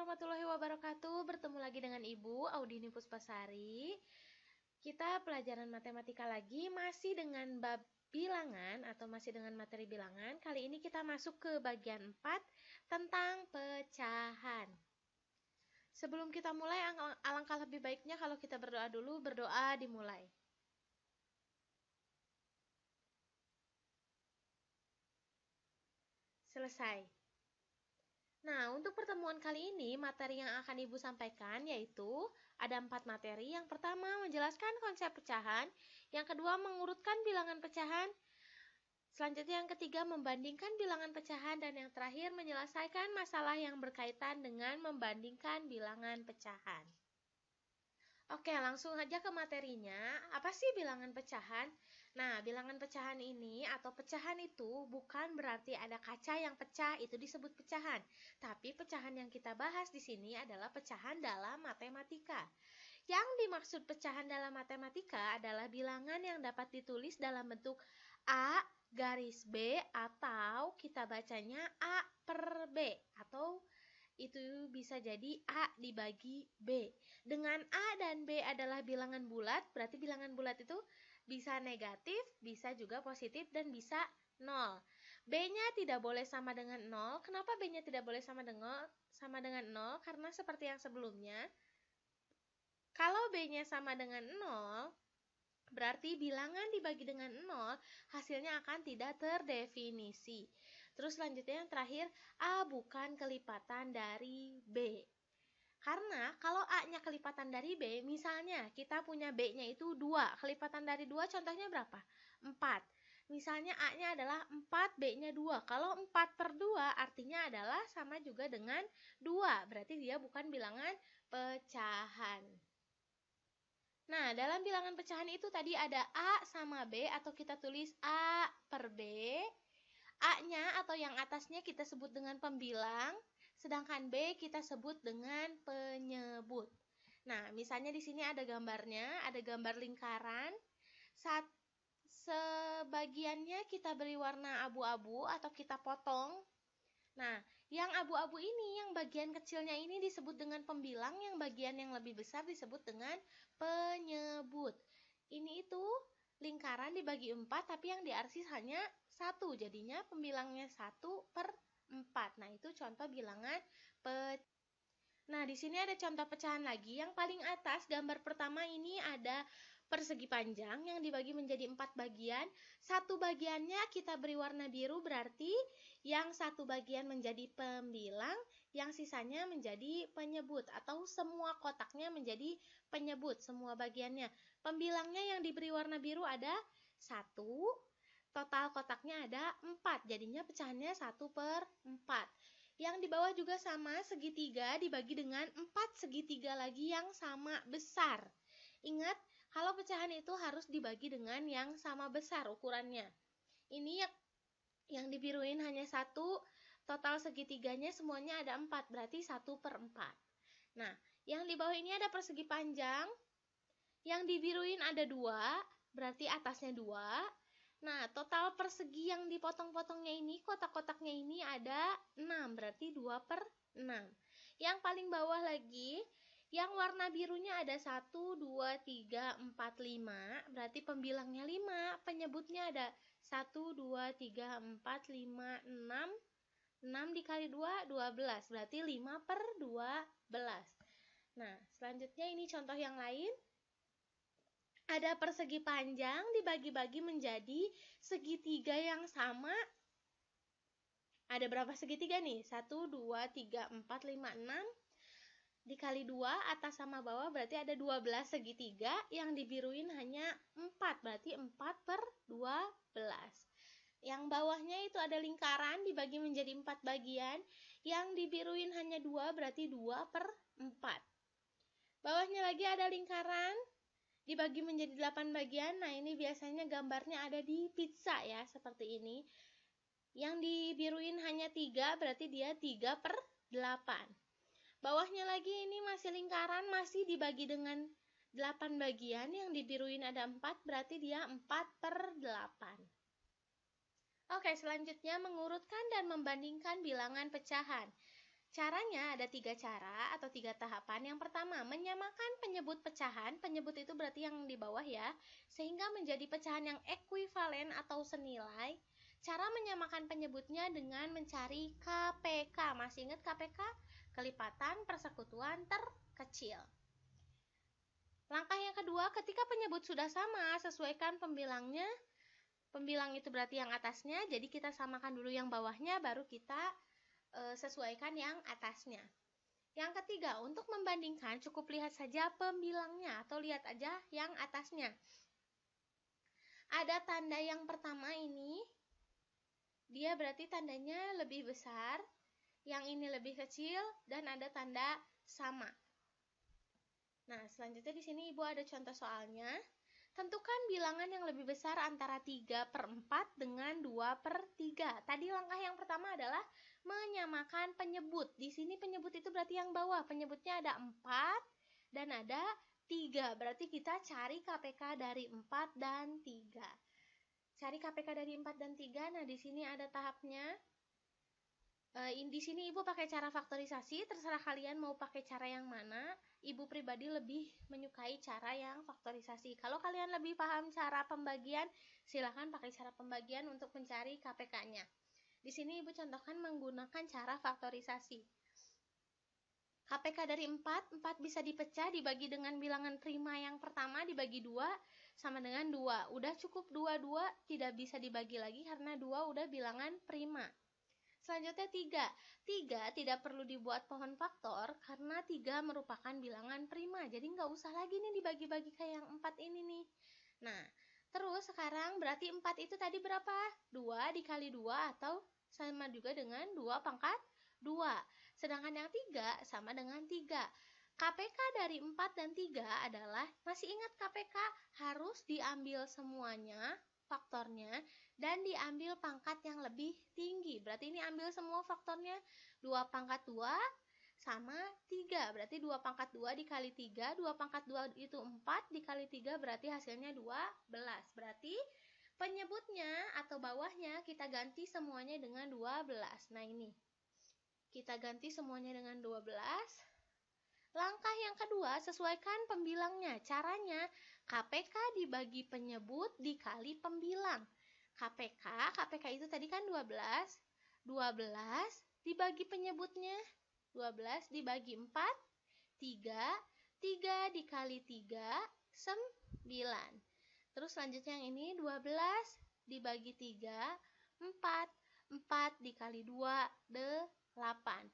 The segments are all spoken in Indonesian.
warahmatullahi wabarakatuh. Bertemu lagi dengan Ibu Audini Puspasari. Kita pelajaran matematika lagi, masih dengan bab bilangan atau masih dengan materi bilangan. Kali ini kita masuk ke bagian 4 tentang pecahan. Sebelum kita mulai, alangkah lebih baiknya kalau kita berdoa dulu. Berdoa dimulai. Selesai. Nah, untuk pertemuan kali ini, materi yang akan Ibu sampaikan yaitu ada 4 materi. Yang pertama, menjelaskan konsep pecahan. Yang kedua, mengurutkan bilangan pecahan. Selanjutnya, yang ketiga, membandingkan bilangan pecahan. Dan yang terakhir, menyelesaikan masalah yang berkaitan dengan membandingkan bilangan pecahan. Oke, langsung aja ke materinya. Apa sih bilangan pecahan? Nah, bilangan pecahan ini atau pecahan itu bukan berarti ada kaca yang pecah, itu disebut pecahan. Tapi pecahan yang kita bahas di sini adalah pecahan dalam matematika. Yang dimaksud pecahan dalam matematika adalah bilangan yang dapat ditulis dalam bentuk A garis B atau kita bacanya A per B atau itu bisa jadi A dibagi B. Dengan A dan B adalah bilangan bulat, berarti bilangan bulat itu bisa negatif, bisa juga positif, dan bisa 0. B-nya tidak boleh sama dengan 0. Kenapa B-nya tidak boleh sama dengan 0? Karena seperti yang sebelumnya, kalau B-nya sama dengan 0, berarti bilangan dibagi dengan 0, hasilnya akan tidak terdefinisi. Terus selanjutnya yang terakhir, A bukan kelipatan dari B. Karena kalau A-nya kelipatan dari B, misalnya kita punya B-nya itu 2. Kelipatan dari 2 contohnya berapa? 4. Misalnya A-nya adalah 4, B-nya 2. Kalau 4 per 2 artinya adalah sama juga dengan 2. Berarti dia bukan bilangan pecahan. Nah, dalam bilangan pecahan itu tadi ada A sama B atau kita tulis A per B. A-nya atau yang atasnya kita sebut dengan pembilang, sedangkan B kita sebut dengan penyebut. Nah, misalnya di sini ada gambarnya, ada gambar lingkaran. Sebagiannya kita beri warna abu-abu atau kita potong. Nah, yang abu-abu ini, yang bagian kecilnya ini disebut dengan pembilang, yang bagian yang lebih besar disebut dengan penyebut. Ini itu lingkaran dibagi 4, tapi yang diarsis hanya 1, jadinya pembilangnya 1 per 4. Nah, itu contoh bilangan pecahan. Nah, di sini ada contoh pecahan lagi. Yang paling atas, gambar pertama ini ada persegi panjang yang dibagi menjadi 4 bagian. Satu bagiannya kita beri warna biru, berarti yang satu bagian menjadi pembilang, yang sisanya menjadi penyebut, atau semua kotaknya menjadi penyebut, semua bagiannya. Pembilangnya yang diberi warna biru ada 1, total kotaknya ada 4, jadinya pecahannya 1 per 4. Yang di bawah juga sama, segitiga dibagi dengan 4 segitiga lagi yang sama besar. Ingat, kalau pecahan itu harus dibagi dengan yang sama besar ukurannya. Ini yang dibiruin hanya 1, total segitiganya semuanya ada 4, berarti 1 per 4. Nah, yang di bawah ini ada persegi panjang, yang dibiruin ada 2, berarti atasnya 2. Nah, total persegi yang dipotong-potongnya ini, kotak-kotaknya ini ada 6, berarti 2 per 6. Yang paling bawah lagi, yang warna birunya ada 1, 2, 3, 4, 5, berarti pembilangnya 5. Penyebutnya ada 1, 2, 3, 4, 5, 6. 6 dikali 2, 12, berarti 5 per 12. Nah, selanjutnya ini contoh yang lain. Ada persegi panjang dibagi-bagi menjadi segitiga yang sama. Ada berapa segitiga nih? 1, 2, 3, 4, 5, 6. Dikali 2, atas sama bawah berarti ada 12 segitiga. Yang dibiruin hanya 4, berarti 4 per 12. Yang bawahnya itu ada lingkaran dibagi menjadi 4 bagian. Yang dibiruin hanya 2, berarti 2 per 4. Bawahnya lagi ada lingkaran dibagi menjadi 8 bagian. Nah, ini biasanya gambarnya ada di pizza ya, seperti ini. Yang dibiruin hanya 3, berarti dia 3 per 8. Bawahnya lagi ini masih lingkaran, masih dibagi dengan 8 bagian. Yang dibiruin ada 4, berarti dia 4 per 8. Oke, selanjutnya mengurutkan dan membandingkan bilangan pecahan. Caranya ada 3 cara atau 3 tahapan. Yang pertama, menyamakan penyebut pecahan. Penyebut itu berarti yang di bawah ya, sehingga menjadi pecahan yang ekuivalen atau senilai. Cara menyamakan penyebutnya dengan mencari KPK. Masih ingat KPK? Kelipatan persekutuan terkecil. Langkah yang kedua, ketika penyebut sudah sama, sesuaikan pembilangnya. Pembilang itu berarti yang atasnya, jadi kita samakan dulu yang bawahnya, baru kita sesuaikan yang atasnya. Yang ketiga, untuk membandingkan cukup lihat saja pembilangnya atau lihat aja yang atasnya. Ada tanda yang pertama ini, dia berarti tandanya lebih besar, yang ini lebih kecil, dan ada tanda sama. Nah, selanjutnya di sini Ibu ada contoh soalnya. Tentukan bilangan yang lebih besar antara 3/4 dengan 2/3. Tadi langkah yang pertama adalah menyamakan penyebut. Di sini penyebut itu berarti yang bawah. Penyebutnya ada 4 dan ada 3. Berarti kita cari KPK dari 4 dan 3. Cari KPK dari 4 dan 3. Nah, di sini ada tahapnya. Di sini Ibu pakai cara faktorisasi, terserah kalian mau pakai cara yang mana. Ibu pribadi lebih menyukai cara yang faktorisasi. Kalau kalian lebih paham cara pembagian, silakan pakai cara pembagian untuk mencari KPK-nya. Di sini Ibu contohkan menggunakan cara faktorisasi. KPK dari 4 bisa dipecah, dibagi dengan bilangan prima yang pertama, dibagi 2, sama dengan 2. Udah cukup 2 tidak bisa dibagi lagi karena 2 udah bilangan prima. Selanjutnya 3 tidak perlu dibuat pohon faktor karena 3 merupakan bilangan prima. Jadi nggak usah lagi nih dibagi-bagi kayak yang 4 ini nih. Nah, terus sekarang berarti 4 itu tadi berapa? 2 dikali 2 atau sama juga dengan 2 pangkat 2. Sedangkan yang 3 sama dengan 3. KPK dari 4 dan 3 adalah, masih ingat KPK harus diambil semuanya faktornya dan diambil pangkat yang lebih tinggi. Berarti ini ambil semua faktornya, 2 pangkat 2 sama 3. Berarti 2 pangkat 2 dikali 3, 2 pangkat 2 itu 4 dikali 3 berarti hasilnya 12. Berarti penyebutnya atau bawahnya kita ganti semuanya dengan 12. Nah, ini kita ganti semuanya dengan 12. Langkah yang kedua, sesuaikan pembilangnya. Caranya, KPK dibagi penyebut dikali pembilang. KPK itu tadi kan 12. 12 dibagi penyebutnya. 12 dibagi 4, 3. 3 dikali 3, 9. Terus selanjutnya yang ini 12 dibagi 3, 4. 4 dikali 2, 8.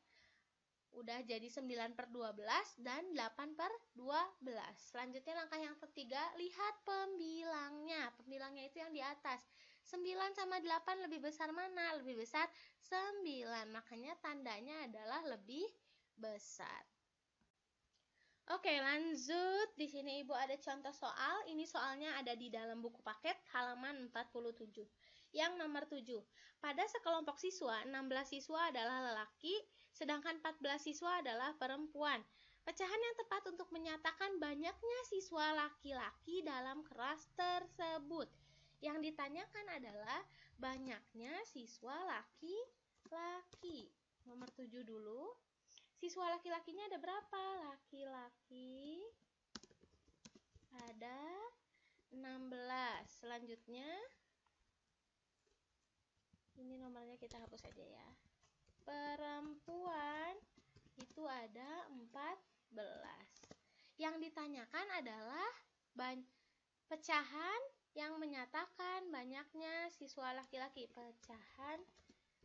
Udah jadi 9/12 dan 8/12. Selanjutnya langkah yang ketiga, lihat pembilangnya. Pembilangnya itu yang di atas. 9 sama 8 lebih besar mana? Lebih besar 9. Makanya tandanya adalah lebih besar. Oke, lanjut. Di sini Ibu ada contoh soal. Ini soalnya ada di dalam buku paket halaman 47. Yang nomor 7. Pada sekelompok siswa, 16 siswa adalah lelaki, sedangkan 14 siswa adalah perempuan. Pecahan yang tepat untuk menyatakan banyaknya siswa laki-laki dalam kelas tersebut. Yang ditanyakan adalah banyaknya siswa laki-laki. Nomor 7 dulu. Siswa laki-lakinya ada berapa? Laki-laki ada 16. Selanjutnya, ini nomornya kita hapus saja ya. Perempuan itu ada 14. Yang ditanyakan adalah pecahan yang menyatakan banyaknya siswa laki-laki. Pecahan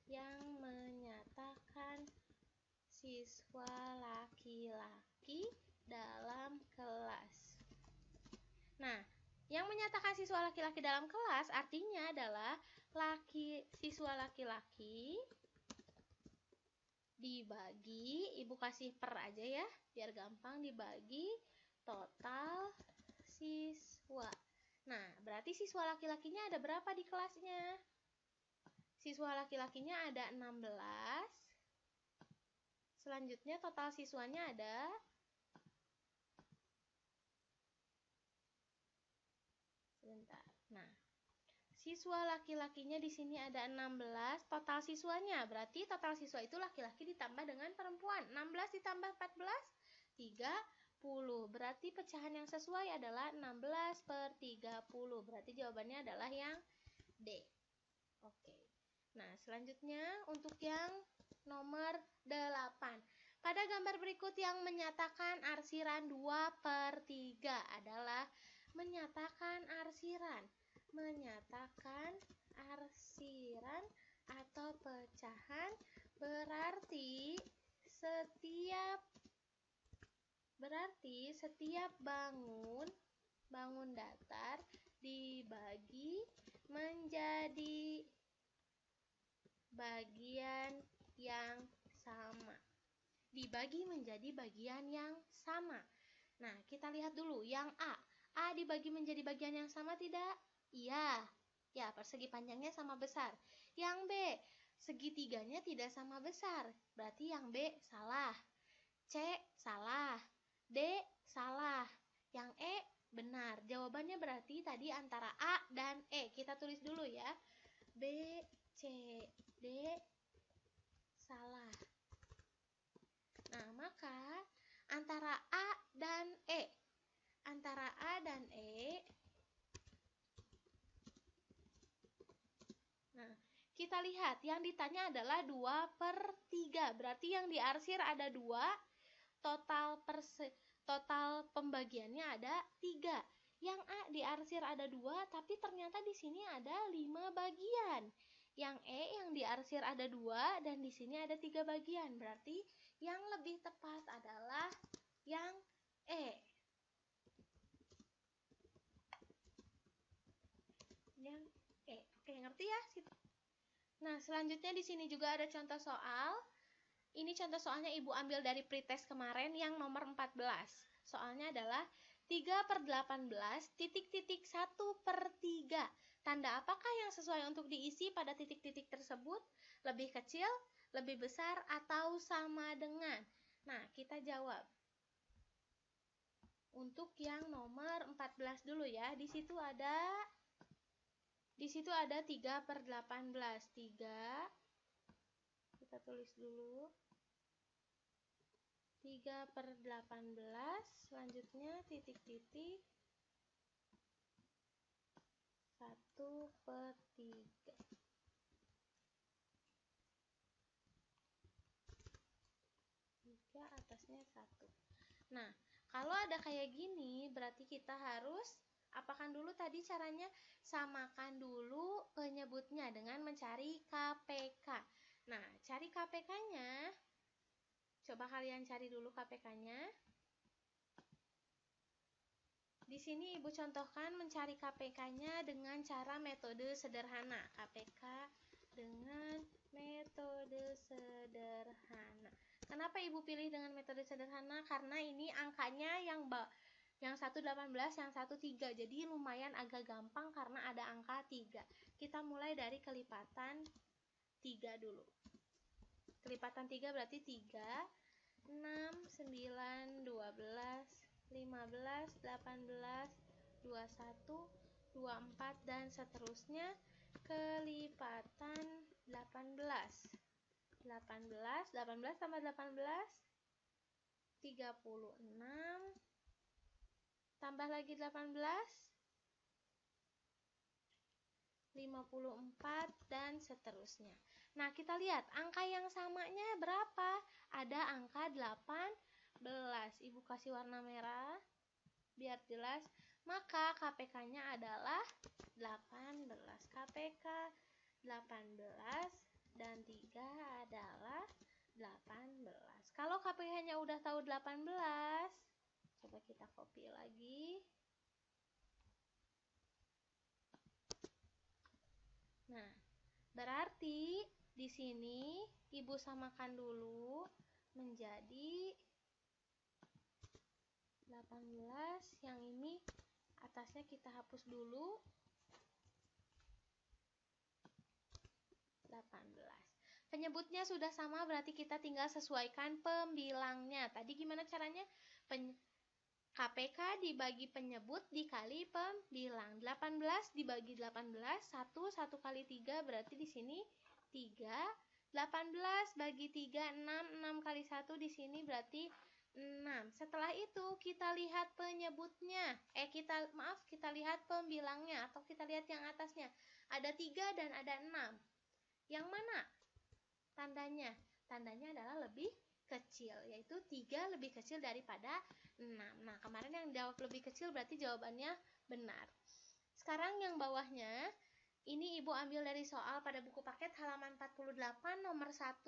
yang menyatakan siswa laki-laki dalam kelas. Nah, yang menyatakan siswa laki-laki dalam kelas artinya adalah siswa laki-laki dibagi, Ibu kasih per aja ya, biar gampang, dibagi total siswa. Nah, berarti siswa laki-lakinya ada berapa di kelasnya? Siswa laki-lakinya ada 16. Selanjutnya total siswanya ada Nah, Siswa laki-lakinya di sini ada 16, total siswanya. Berarti total siswa itu laki-laki ditambah dengan perempuan. 16 ditambah 14, 30. Berarti pecahan yang sesuai adalah 16 per 30. Berarti jawabannya adalah yang D. Oke. Nah, selanjutnya untuk yang nomor 8. Pada gambar berikut yang menyatakan arsiran 2 per 3 adalah menyatakan arsiran atau pecahan, berarti setiap bangun datar dibagi menjadi bagian yang sama. Nah, kita lihat dulu yang A. A dibagi menjadi bagian yang sama tidak? Iya. Ya, persegi panjangnya sama besar. Yang B, segitiganya tidak sama besar. Berarti yang B salah. C salah. D salah. Yang E benar. Jawabannya berarti tadi antara A dan E. Kita tulis dulu ya. B, C, D salah. Nah, maka antara A dan E. Nah, kita lihat yang ditanya adalah 2 per 3. Berarti yang diarsir ada 2, total pembagiannya ada 3. Yang A diarsir ada 2, tapi ternyata di sini ada 5 bagian. Yang E yang diarsir ada 2 dan di sini ada 3 bagian. Berarti yang lebih tepat adalah yang E. Yang E. Oke, ngerti ya? Nah, selanjutnya di sini juga ada contoh soal. Ini contoh soalnya Ibu ambil dari pretest kemarin yang nomor 14. Soalnya adalah 3 per 18 titik-titik 1 per 3. Tanda apakah yang sesuai untuk diisi pada titik-titik tersebut? Lebih kecil, lebih besar, atau sama dengan? Nah, kita jawab. Untuk yang nomor 14 dulu ya. Di situ ada 3 per 18. 3, kita tulis dulu. 3 per 18, selanjutnya titik-titik 1 per 3. Atasnya 1. Nah, kalau ada kayak gini, berarti kita harus apakan dulu tadi caranya? Samakan dulu penyebutnya dengan mencari KPK. Nah, cari KPK-nya. Coba kalian cari dulu KPK-nya. Di sini Ibu contohkan mencari KPK-nya dengan cara metode sederhana. KPK dengan metode sederhana. Kenapa Ibu pilih dengan metode sederhana? Karena ini angkanya yang 118, yang 13. Jadi lumayan agak gampang karena ada angka 3. Kita mulai dari kelipatan 3 dulu. Kelipatan 3 berarti 3, 6, 9, 12, 15, 18, 21, 24, dan seterusnya. Kelipatan 18. 18 tambah 18, 36, tambah lagi 18, 54, dan seterusnya. Nah, kita lihat angka yang samanya berapa? Ada angka 18. Ibu kasih warna merah biar jelas. Maka KPK-nya adalah 18. KPK 18 dan 3 adalah 18. Kalau KPK-nya udah tahu 18, coba kita copy lagi. Nah, berarti di sini Ibu samakan dulu menjadi 18. Yang ini atasnya kita hapus dulu. 18. Penyebutnya sudah sama, berarti kita tinggal sesuaikan pembilangnya. Tadi gimana caranya? KPK dibagi penyebut dikali pembilang. 18 dibagi 18, 1 kali 3 berarti di sini 3. 18 bagi 3, 6. 6 kali 1 di sini berarti 6. Setelah itu kita lihat penyebutnya. Kita lihat pembilangnya atau kita lihat yang atasnya. Ada 3 dan ada 6. Yang mana tandanya? Tandanya adalah lebih kecil, yaitu 3 lebih kecil daripada 6. Nah, kemarin yang jawab lebih kecil berarti jawabannya benar. Sekarang yang bawahnya, ini Ibu ambil dari soal pada buku paket halaman 48 nomor 1.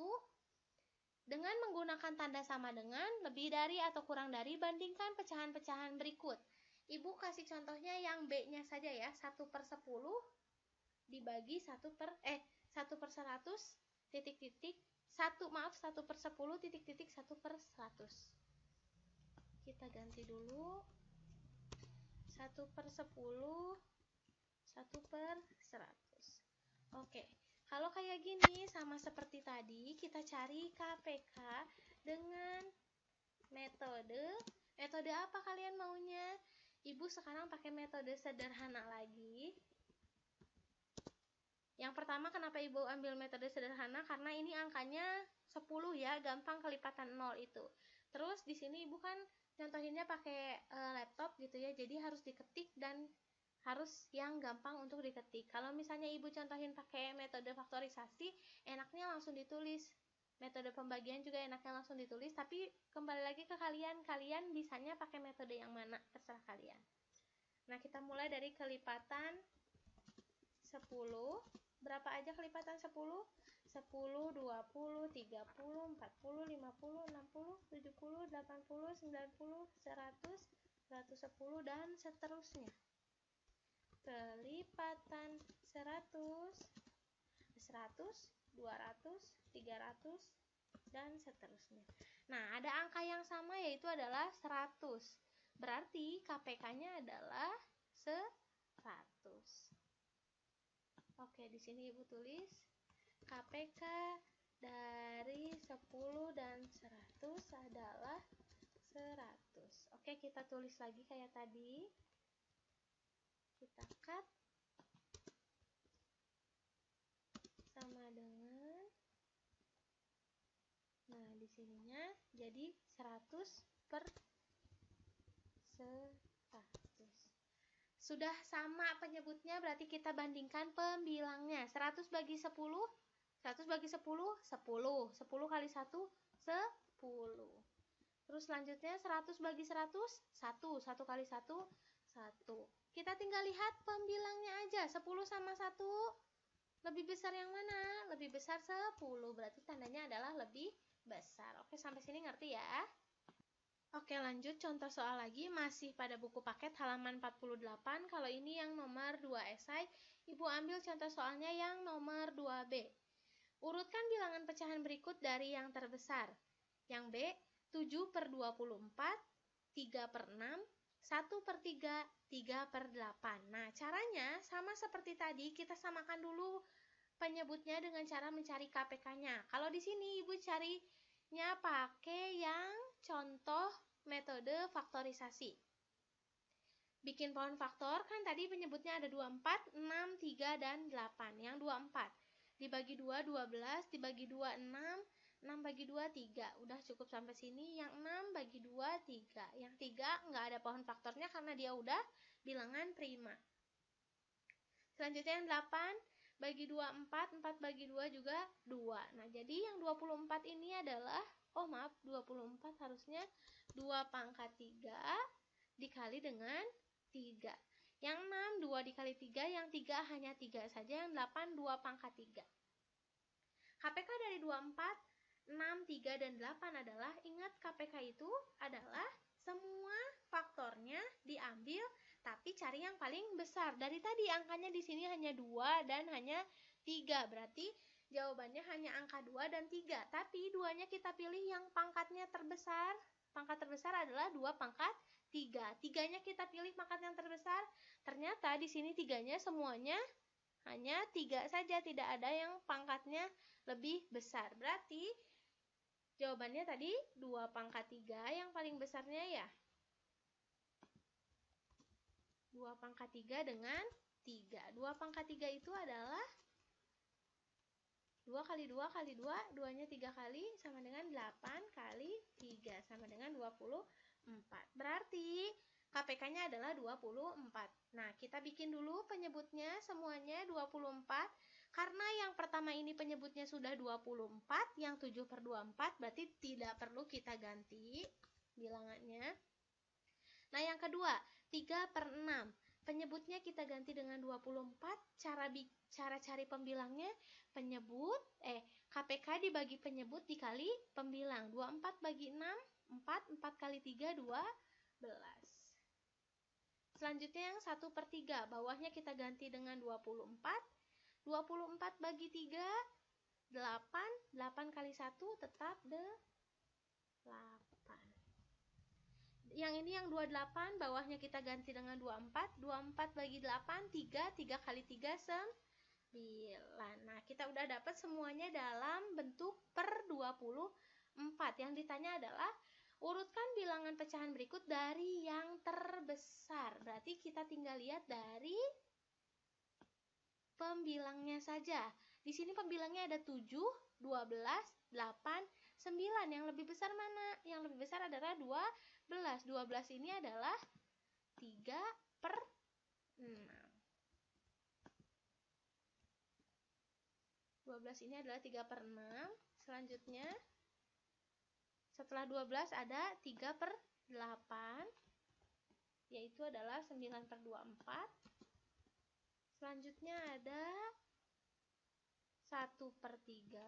Dengan menggunakan tanda sama dengan, lebih dari atau kurang dari, bandingkan pecahan-pecahan berikut. Ibu kasih contohnya yang B-nya saja ya, 1/10 dibagi 1/100 titik-titik 1/10 titik-titik 1/100. Kita ganti dulu 1/10 1/100. Oke, kalau kayak gini sama seperti tadi, kita cari KPK dengan metode apa kalian maunya? Ibu sekarang pakai metode sederhana lagi. Yang pertama, kenapa Ibu ambil metode sederhana? Karena ini angkanya 10 ya, gampang kelipatan 0 itu. Terus di sini Ibu kan contohinnya pakai laptop gitu ya, jadi harus diketik dan harus yang gampang untuk diketik. Kalau misalnya Ibu contohin pakai metode faktorisasi, enaknya langsung ditulis. Metode pembagian juga enaknya langsung ditulis, tapi kembali lagi ke kalian bisanya pakai metode yang mana, terserah kalian. Nah, kita mulai dari kelipatan 10. Berapa aja kelipatan 10? 10, 20, 30, 40, 50, 60, 70, 80, 90, 100, 110, dan seterusnya. Kelipatan 100, 100, 200, 300, dan seterusnya. Nah, ada angka yang sama yaitu adalah 100. Berarti KPK-nya adalah 100. Oke, di sini Ibu tulis KPK dari 10 dan 100 adalah 100. Oke, kita tulis lagi kayak tadi. Kita cut sama dengan, nah di sininya jadi 100/100. Sudah sama penyebutnya, berarti kita bandingkan pembilangnya. 100 bagi 10, 100 bagi 10, 10. 10 kali 1, 10. Terus selanjutnya 100 bagi 100, 1. 1 kali 1, 1. Kita tinggal lihat pembilangnya aja. 10 sama 1, lebih besar yang mana? Lebih besar 10, berarti tandanya adalah lebih besar. Oke, sampai sini ngerti ya? Oke, lanjut contoh soal lagi, masih pada buku paket halaman 48. Kalau ini yang nomor 2 esai, Ibu ambil contoh soalnya yang nomor 2B. Urutkan bilangan pecahan berikut dari yang terbesar. Yang B, 7/24, 3/6, 1/3, 3/8. Nah, caranya sama seperti tadi, kita samakan dulu penyebutnya dengan cara mencari KPK-nya. Kalau di sini Ibu carinya pakai yang contoh metode faktorisasi. Bikin pohon faktor, kan tadi penyebutnya ada 24, 6, 3, dan 8. Yang 24 dibagi 2, 12, dibagi 2, 6, 6 bagi 2, 3. Udah cukup sampai sini. Yang 6 bagi 2, 3. Yang 3 nggak ada pohon faktornya karena dia udah bilangan prima. Selanjutnya yang 8 bagi 2, 4. 4 bagi 2 juga 2. Nah, jadi yang 24 ini adalah, 24 harusnya 2/3 dikali dengan 3. Yang 6, 2 dikali 3, yang 3 hanya 3 saja, yang 8, 2/3. KPK dari 24, 6, 3, dan 8 adalah, ingat KPK itu adalah semua faktornya diambil, tapi cari yang paling besar. Dari tadi angkanya di sini hanya 2 dan hanya 3, berarti jawabannya hanya angka 2 dan 3. Tapi 2-nya kita pilih yang pangkatnya terbesar. Pangkat terbesar adalah 2/3. 3-nya kita pilih pangkat yang terbesar. Ternyata di sini 3-nya semuanya hanya 3 saja, tidak ada yang pangkatnya lebih besar. Berarti jawabannya tadi 2/3 yang paling besarnya ya. 2 pangkat 3 dengan 3. 2 pangkat 3 itu adalah 2 kali 2 kali 2, 2-nya 3 kali, sama dengan 8 kali 3, sama dengan 24. Berarti KPK-nya adalah 24. Nah, kita bikin dulu penyebutnya semuanya 24. Karena yang pertama ini penyebutnya sudah 24, yang 7 per 24, berarti tidak perlu kita ganti bilangannya. Nah, yang kedua, 3 per 6. Penyebutnya kita ganti dengan 24. Cara cari pembilangnya, KPK dibagi penyebut dikali pembilang. 24 bagi 6, 4 kali 3, 12. Selanjutnya yang 1 per 3. Bawahnya kita ganti dengan 24. 24 bagi 3, 8. 8 kali 1 tetap 8. Yang ini yang 28, bawahnya kita ganti dengan 24. 24 bagi 8, 3. 3 kali 3, 9. Nah, kita udah dapat semuanya dalam bentuk per 24. Yang ditanya adalah urutkan bilangan pecahan berikut dari yang terbesar. Berarti kita tinggal lihat dari pembilangnya saja. Di sini pembilangnya ada 7, 12, 8, 9. Yang lebih besar mana? Yang lebih besar adalah 12. 12 ini adalah 3 per 6. 12 ini adalah 3 per 6. Selanjutnya, setelah 12 ada 3 per 8, yaitu adalah 9 per 24. Selanjutnya ada 1 per 3.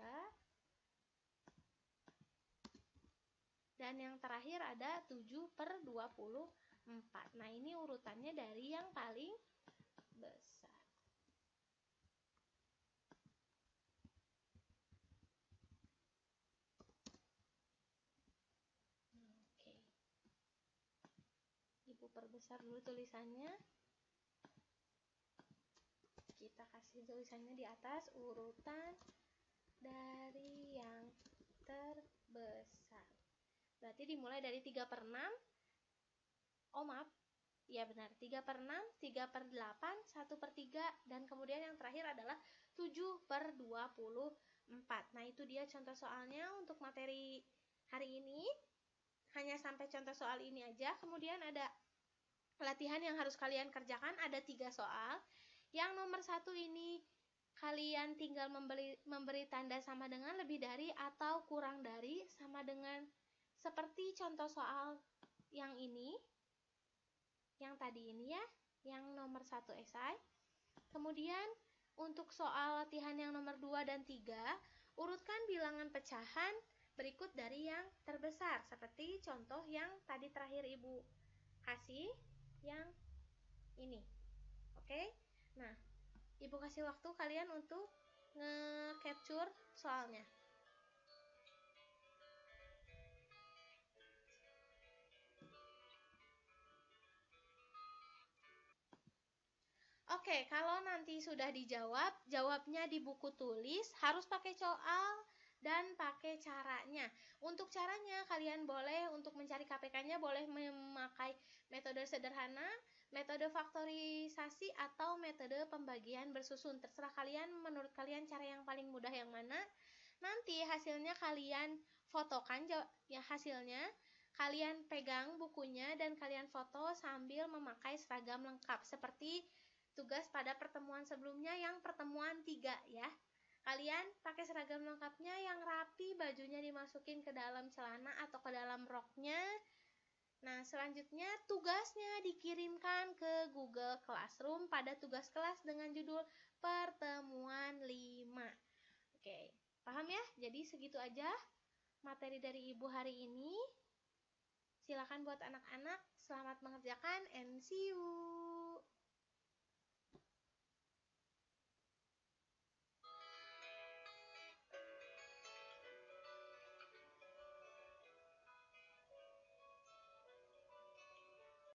Dan yang terakhir ada 7 per 24. Nah, ini urutannya dari yang paling besar. Oke. Ibu perbesar dulu tulisannya. Kita kasih tulisannya di atas, urutan dari yang terbesar. Berarti dimulai dari 3 per 6. Oh, maaf. Ya benar, 3 per 6, 3 per 8, 1 per 3, dan kemudian yang terakhir adalah 7 per 24. Nah, itu dia contoh soalnya untuk materi hari ini. Hanya sampai contoh soal ini aja. Kemudian ada latihan yang harus kalian kerjakan, ada 3 soal. Yang nomor 1 ini kalian tinggal memberi tanda sama dengan lebih dari atau kurang dari, sama dengan seperti contoh soal yang ini, yang tadi ini ya, yang nomor 1 esai. Kemudian untuk soal latihan yang nomor 2 dan 3, urutkan bilangan pecahan berikut dari yang terbesar, seperti contoh yang tadi terakhir Ibu kasih, yang ini. Oke? Nah, Ibu kasih waktu kalian untuk nge-capture soalnya. Oke, kalau nanti sudah dijawab, jawabnya di buku tulis, harus pakai soal dan pakai caranya. Untuk caranya, kalian boleh untuk mencari KPK-nya boleh memakai metode sederhana, metode faktorisasi, atau metode pembagian bersusun. Terserah kalian, menurut kalian cara yang paling mudah yang mana. Nanti hasilnya kalian fotokan ya hasilnya. Kalian pegang bukunya dan kalian foto sambil memakai seragam lengkap seperti tugas pada pertemuan sebelumnya yang pertemuan 3 ya. Kalian pakai seragam lengkapnya yang rapi, bajunya dimasukin ke dalam celana atau ke dalam roknya. Nah, selanjutnya tugasnya dikirimkan ke Google Classroom pada tugas kelas dengan judul pertemuan 5. Oke, paham ya? Jadi segitu aja materi dari Ibu hari ini. Silakan buat anak-anak, selamat mengerjakan and see you.